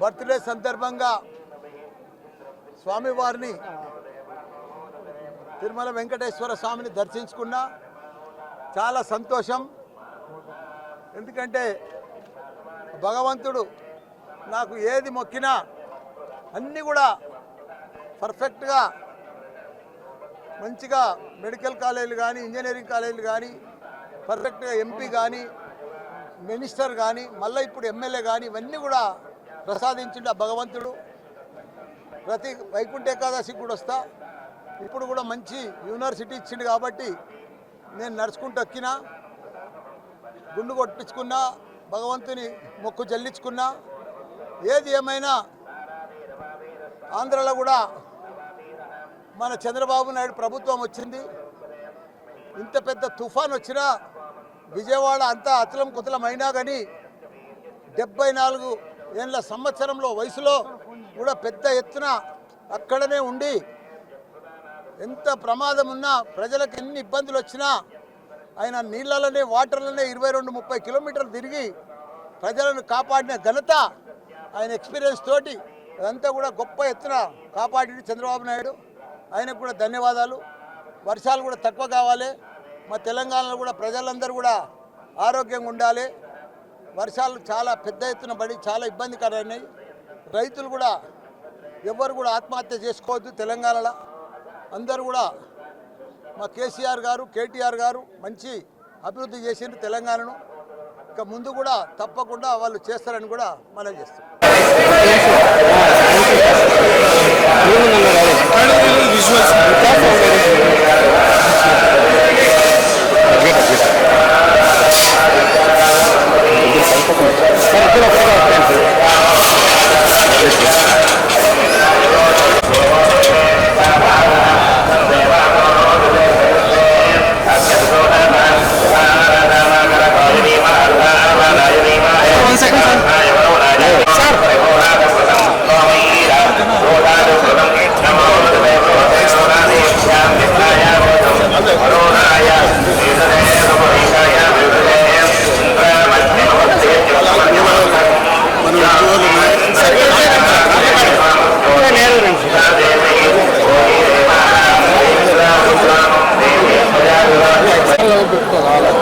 Birthday సందర్భంగా స్వామివారిని తిరుమల వెంకటేశ్వర స్వామిని దర్శించుకున్నా చాలా సంతోషం. ఎందుకంటే భగవంతుడు నాకు ఏది మొక్కినా అన్నీ కూడా పర్ఫెక్ట్గా మంచిగా మెడికల్ కాలేజీలు కానీ ఇంజనీరింగ్ కాలేజీలు కానీ పర్ఫెక్ట్గా ఎంపీ కానీ మినిస్టర్ కానీ మళ్ళీ ఇప్పుడు ఎమ్మెల్యే కానీ ఇవన్నీ కూడా ప్రసాదించిండు ఆ భగవంతుడు. ప్రతి వైకుంఠ ఏకాదశికి కూడా వస్తా. ఇప్పుడు కూడా మంచి యూనివర్సిటీ ఇచ్చిండు కాబట్టి నేను నడుచుకుంటూ ఎక్కినా, గుండు కొట్టించుకున్నా, భగవంతుని మొక్కు చెల్లించుకున్నా. ఏది ఏమైనా ఆంధ్రలో కూడా మన చంద్రబాబు నాయుడు ప్రభుత్వం వచ్చింది. ఇంత పెద్ద తుఫాన్ వచ్చినా విజయవాడ అంతా అతలం కుతలం అయినా కానీ 74 ఏళ్ళ సంవత్సరంలో వయసులో కూడా పెద్ద ఎత్తున అక్కడనే ఉండి ఎంత ప్రమాదం ఉన్నా ప్రజలకు ఎన్ని ఇబ్బందులు వచ్చినా ఆయన నీళ్ళలోనే వాటర్లోనే 22-30 కిలోమీటర్లు తిరిగి ప్రజలను కాపాడిన ఘనత ఆయన ఎక్స్పీరియన్స్ తోటి అదంతా కూడా గొప్ప ఎత్తున కాపాడి చంద్రబాబు నాయుడు. ఆయనకు కూడా ధన్యవాదాలు. వర్షాలు కూడా తక్కువ కావాలి. మా తెలంగాణలో కూడా ప్రజలందరూ కూడా ఆరోగ్యంగా ఉండాలి. వర్షాలు చాలా పెద్ద ఎత్తున పడి చాలా ఇబ్బందికరమైనాయి. రైతులు కూడా ఎవరు కూడా ఆత్మహత్య చేసుకోవద్దు. తెలంగాణలో అందరూ కూడా మా కేసీఆర్ గారు కేటీఆర్ గారు మంచి అభివృద్ధి చేసిండ్రు తెలంగాణను. ఇక ముందు కూడా తప్పకుండా వాళ్ళు చేస్తారని కూడా మనం చేస్తాం. పెట్టుకోవాలి.